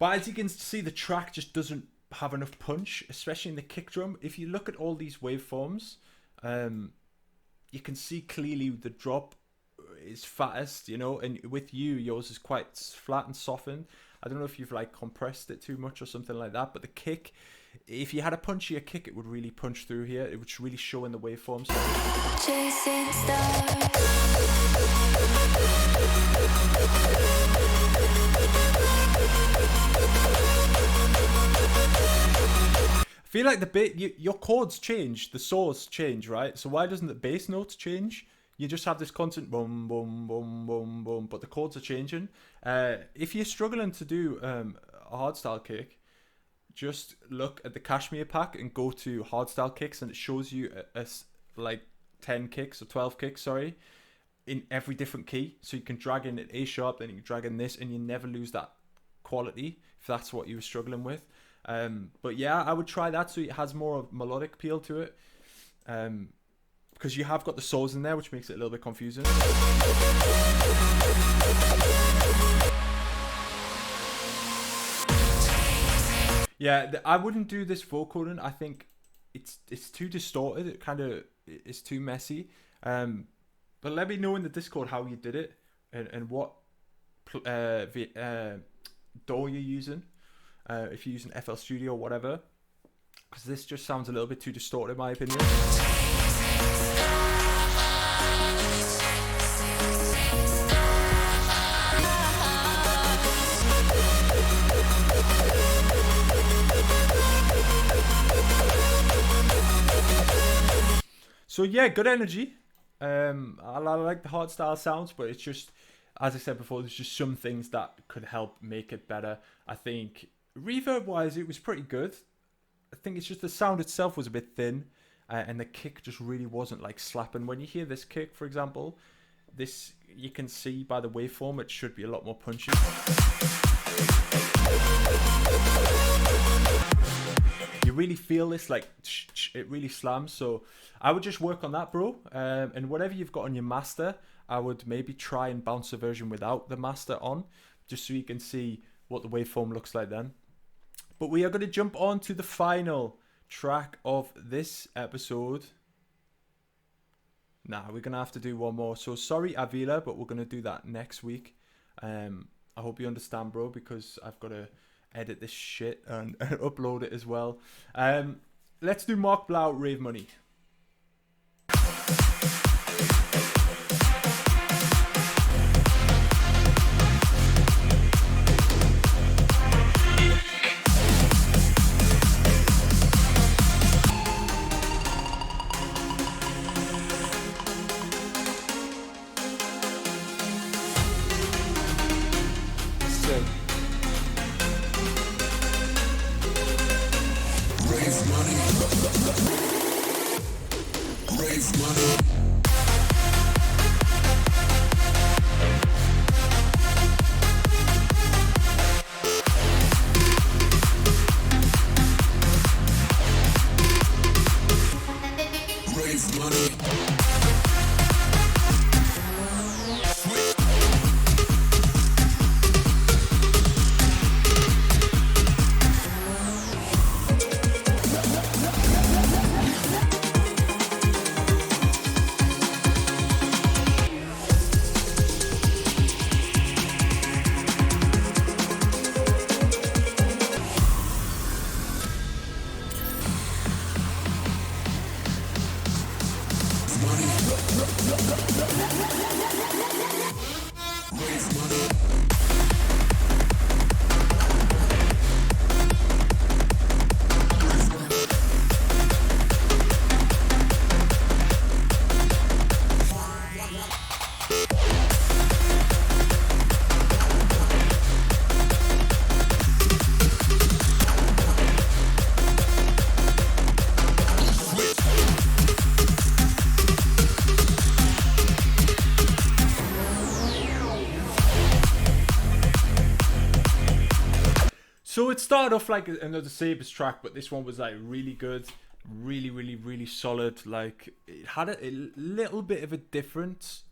A: But as you can see, the track just doesn't have enough punch, especially in the kick drum. If you look at all these waveforms, you can see clearly the drop is fattest, you know, and with you, yours is quite flat and softened. I don't know if you've like compressed it too much or something like that, but the kick, if you had a punchier kick, it would really punch through here. It would really show in the waveforms.
E: Chasing stars.
A: I feel like your chords change, the saws change, right? So why doesn't the bass notes change? You just have this constant boom, boom, boom, boom, boom, but the chords are changing. If you're struggling to do a hardstyle kick, just look at the Kashmir pack and go to hardstyle kicks, and it shows you like 10 kicks or 12 kicks, sorry, in every different key. So you can drag in an A sharp, then you can drag in this, and you never lose that quality if that's what you were struggling with. But yeah, I would try that so it has more of melodic appeal to it. Because you have got the saws in there, which makes it a little bit confusing. Yeah, I wouldn't do this vocoding. I think it's too distorted. It kind of is too messy. But let me know in the Discord how you did it and what DAW you're using. If you're using FL Studio or whatever, because this just sounds a little bit too distorted in my opinion. So yeah, good energy. I like the hardstyle sounds, but it's just, as I said before, there's just some things that could help make it better. I think reverb wise it was pretty good. I think it's just the sound itself was a bit thin, and the kick just really wasn't like slapping. When you hear this kick, for example, this you can see by the waveform it should be a lot more punchy. You really feel this, like it really slams. So I would just work on that, bro. And whatever you've got on your master, I would maybe try and bounce a version without the master on, just so you can see what the waveform looks like then. But we are going to jump on to the final track of this episode. Nah, we're going to have to do one more. So sorry, Avila, but we're going to do that next week. I hope you understand, bro, because I've got to edit this shit and upload it as well. Let's do Mark Blau, Rave Money. So it started off like another Sabres track, but this one was like really good, really solid. Like it had a little bit of a difference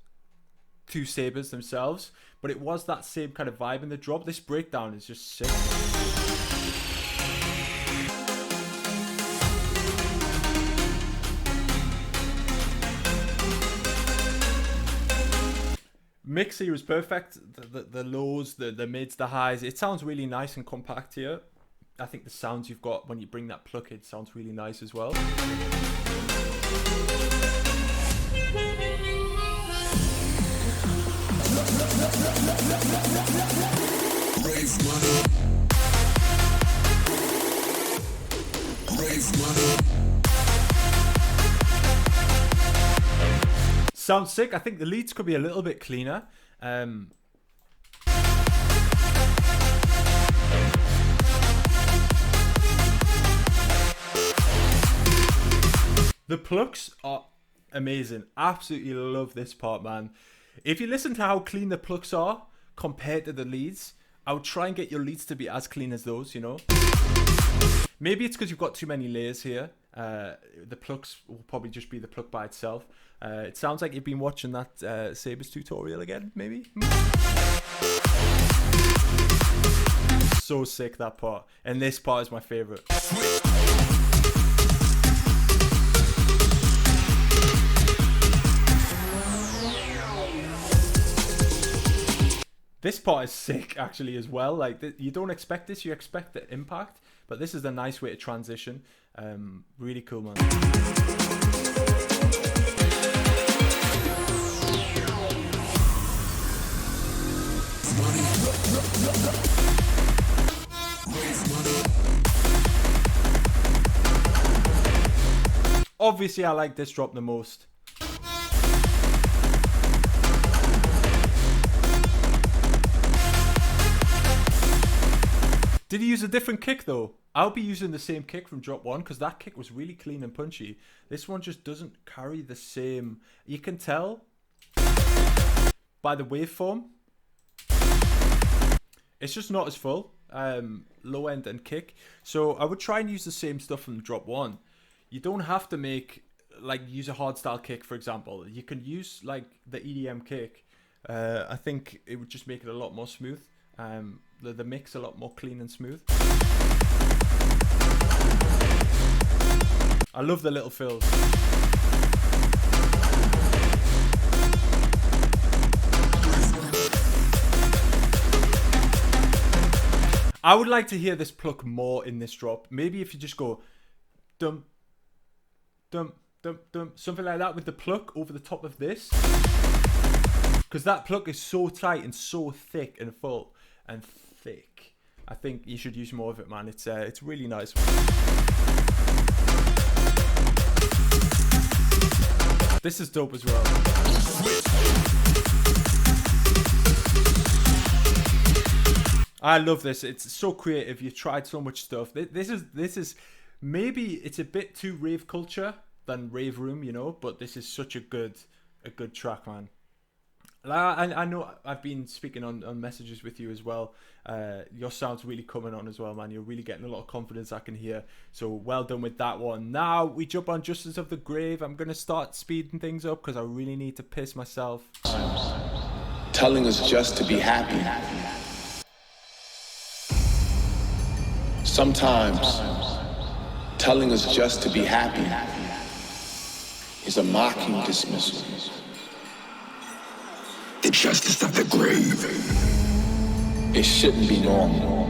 A: to Sabres themselves, but it was that same kind of vibe in the drop. This breakdown is just sick. mix here is perfect. The lows, the mids, the highs. It sounds really nice and compact here. I think the sounds you've got when you bring that pluck in sounds really nice as well. Sounds sick. I think the leads could be a little bit cleaner. The plucks are amazing. Absolutely love this part, man. If you listen to how clean the plucks are compared to the leads, I would try and get your leads to be as clean as those, you know. Maybe it's because you've got too many layers here. The plucks will probably just be the pluck by itself. It sounds like you've been watching that Sabres tutorial again, maybe? So sick, that part. And this part is my favorite. This part is sick, actually, as well. Like, you don't expect this, you expect the impact, but this is a nice way to transition. Really cool, man. Obviously, I like this drop the most. Did he use a different kick though? I'll be using the same kick from drop 1 because that kick was really clean and punchy. This one just doesn't carry the same. You can tell by the waveform. It's just not as full. Low end and kick. So I would try and use the same stuff from drop 1. You don't have to use a hardstyle kick, for example. You can use like the EDM kick. I think it would just make it a lot more smooth. The mix a lot more clean and smooth. I love the little fills. I would like to hear this pluck more in this drop. Maybe if you just go dum dum dum dum, something like that with the pluck over the top of this, because that pluck is so tight and so thick and full and thick. I think you should use more of it, man. It's really nice. This is dope as well. I love this. It's so creative. You tried so much stuff. This is maybe it's a bit too rave culture than rave room, you know, but this is such a good track, man. I know I've been speaking on messages with you as well. Your sound's really coming on as well, man. You're really getting a lot of confidence, I can hear. So well done with that one. Now we jump on Justice of the Grave. I'm going to start speeding things up because I really need to piss myself.
F: Telling us just to be happy. Sometimes telling us just to be happy is a mocking dismissal. The justice of the grave. It shouldn't be normal,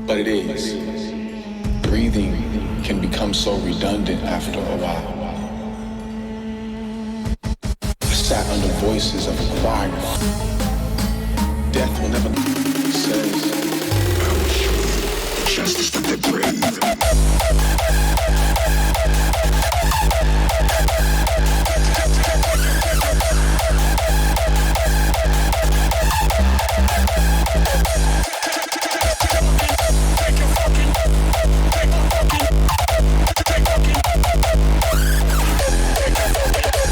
F: but it is. Breathing can become so redundant after a while. I sat under voices of a choir. Death will never says, I will show you the justice of the grave.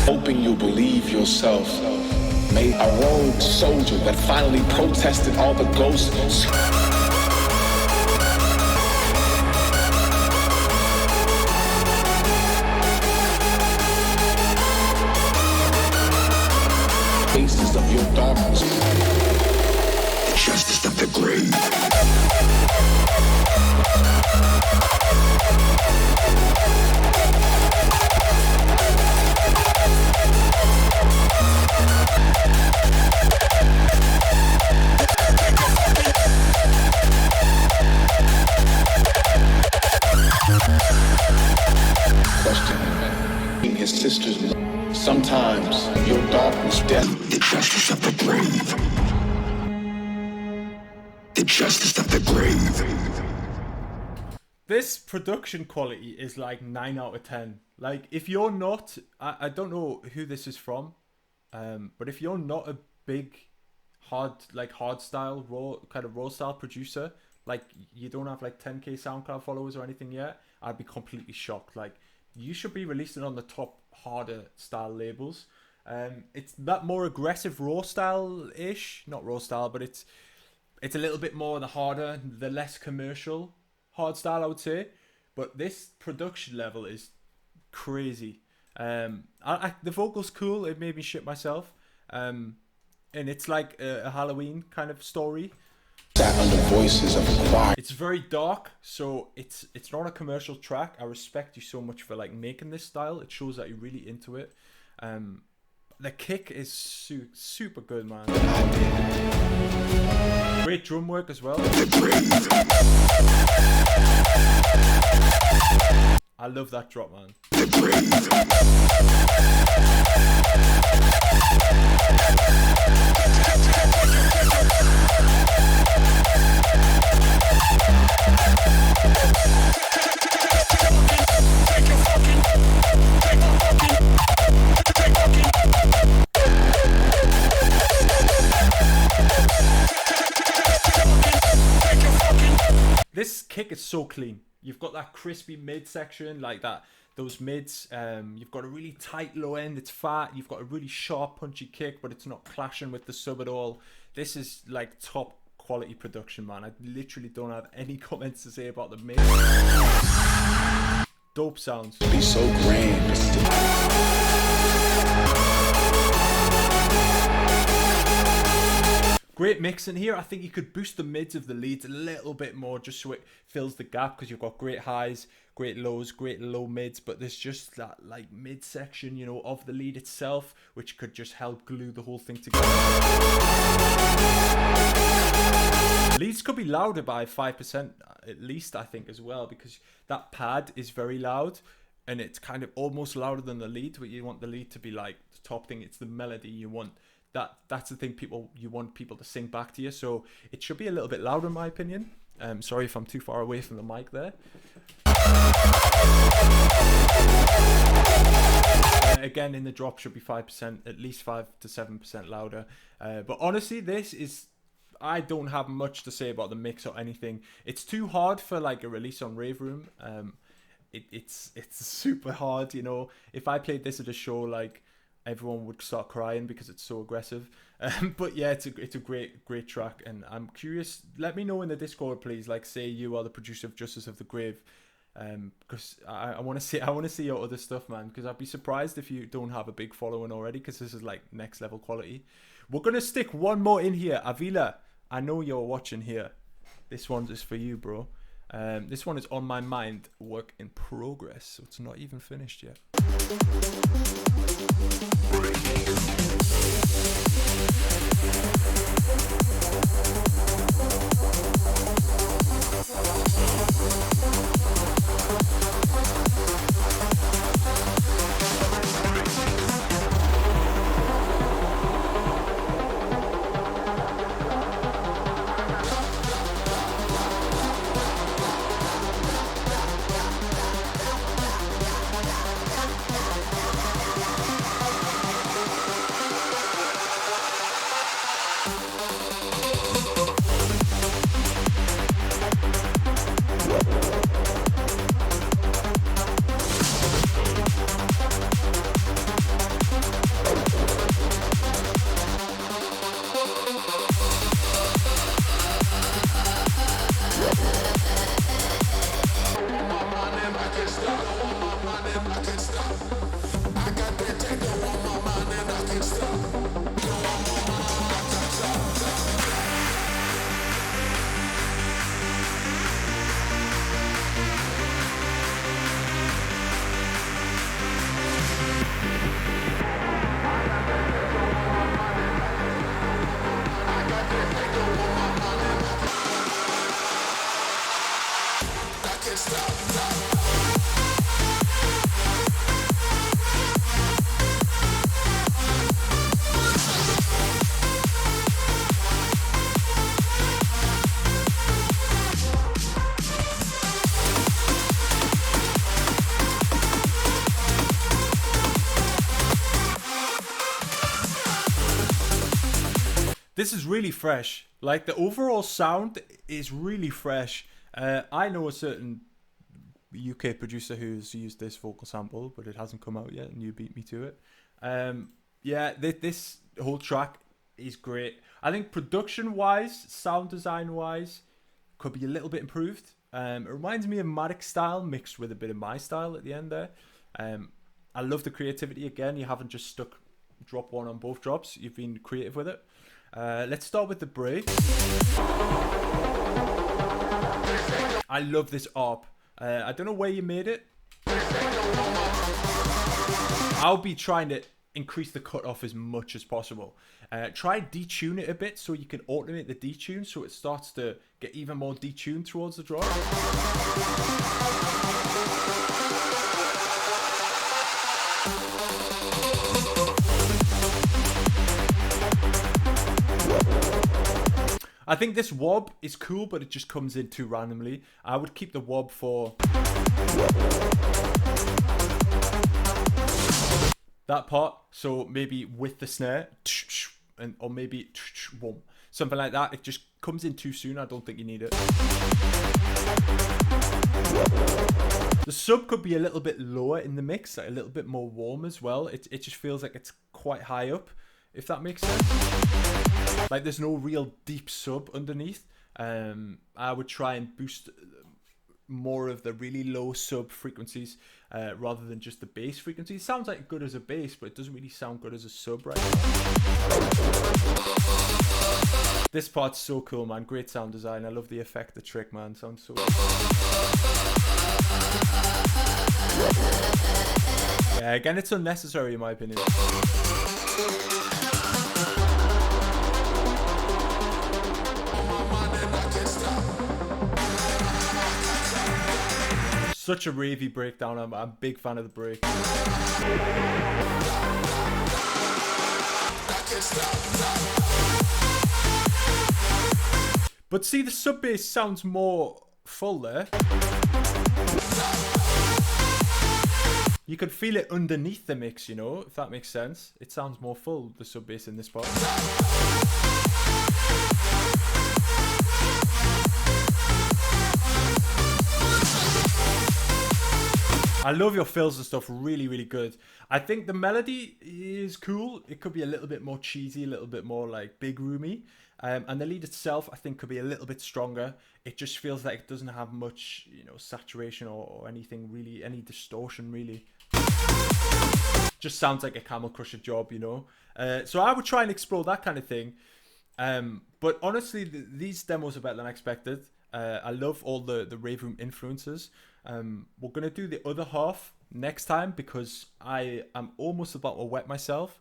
F: Hoping you'll believe yourself, made a rogue soldier that finally protested all the ghosts. Faces of your darkness. The justice of the grave. death. The justice of the grave. The justice of the grave.
A: This production quality is like 9 out of 10. Like, if you're not, I don't know who this is from, but if you're not a big hard style raw style producer, like you don't have like 10k SoundCloud followers or anything yet, I'd be completely shocked. Like, you should be releasing on the top harder style labels. It's that more aggressive raw style ish, not raw style, but it's a little bit more the harder, the less commercial hard style, I would say. But this production level is crazy. The vocal's cool. It made me shit myself. And it's like a Halloween kind of story.
F: Under voices of the choir.
A: It's very dark, so it's not a commercial track. I respect you so much for like making this style. It shows that you're really into it. The kick is super good, man. Great drum work as well. I love that drop, man. This kick is so clean. You've got that crispy mid section, like that. Those mids, you've got a really tight low end, it's fat. You've got a really sharp, punchy kick, but it's not clashing with the sub at all. This is like top quality production, man. I literally don't have any comments to say about the mix. Dope sounds.
F: Be so grand.
A: Great mix in here. I think you could boost the mids of the leads a little bit more just so it fills the gap, because you've got great highs, great lows, great low mids, but there's just that like mid section, you know, of the lead itself, which could just help glue the whole thing together. Leads could be louder by 5% at least, I think, as well, because that pad is very loud and it's kind of almost louder than the lead, but you want the lead to be like the top thing. It's the melody you want. That's the thing you want people to sing back to you, so it should be a little bit louder in my opinion. Sorry if I'm too far away from the mic there. Again, in the drop should be 5%, at least 5 to 7% louder. But honestly, I don't have much to say about the mix or anything. It's too hard for like a release on Rave Room. It's super hard, you know. If I played this at a show, like, everyone would start crying because it's so aggressive. But yeah, it's a great track, and I'm curious. Let me know in the Discord, please. Like, say you are the producer of Justice of the Grave, because I want to see your other stuff, man. Because I'd be surprised if you don't have a big following already, because this is like next level quality. We're gonna stick one more in here. Avila, I know you're watching here. This one is for you, bro. This one is On My Mind, work in progress, so it's not even finished yet. This is really fresh. Like, the overall sound is really fresh. I know a certain UK producer who's used this vocal sample, but it hasn't come out yet, and you beat me to it. Yeah, this whole track is great. I think production-wise, sound design-wise, could be a little bit improved. It reminds me of Matic style mixed with a bit of my style at the end there. I love the creativity again. You haven't just stuck drop one on both drops. You've been creative with it. Let's start with the break. I love this ARP. I don't know where you made it. I'll be trying to increase the cutoff as much as possible. Try detune it a bit so you can automate the detune so it starts to get even more detuned towards the drop. I think this wob is cool, but it just comes in too randomly. I would keep the wob for that part, so maybe with the snare, or maybe something like that. It just comes in too soon. I don't think you need it. The sub could be a little bit lower in the mix, like a little bit more warm as well. It just feels like it's quite high up, if that makes sense. Like, there's no real deep sub underneath. I would try and boost more of the really low sub frequencies rather than just the bass frequency. It sounds like good as a bass, but it doesn't really sound good as a sub right now. This part's so cool, man. Great sound design. I love the effect, the trick, man. Sounds so good. Yeah, again, it's unnecessary in my opinion. Such a ravey breakdown. I'm a big fan of the break. But see, the sub bass sounds more full there. You could feel it underneath the mix, you know, if that makes sense. It sounds more full, the sub bass in this part. I love your fills and stuff, really, really good. I think the melody is cool. It could be a little bit more cheesy, a little bit more like big roomy. And the lead itself, I think, could be a little bit stronger. It just feels like it doesn't have much, you know, saturation or anything really, any distortion really. Just sounds like a Camel Crusher job, you know. So I would try and explore that kind of thing. But honestly, these demos are better than I expected. I love all the Rave Room influences. We're going to do the other half next time because I am almost about to wet myself.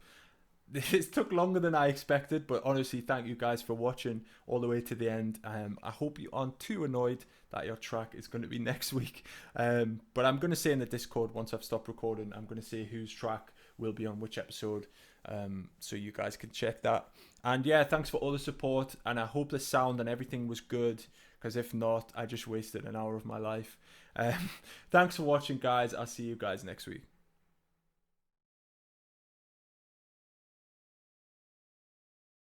A: This took longer than I expected, but honestly, thank you guys for watching all the way to the end. I hope you aren't too annoyed that your track is going to be next week. But I'm going to say in the Discord, once I've stopped recording, I'm going to say whose track will be on which episode, so you guys can check that. And yeah, thanks for all the support, and I hope the sound and everything was good, because if not, I just wasted an hour of my life. Thanks for watching, guys. I'll see you guys next week.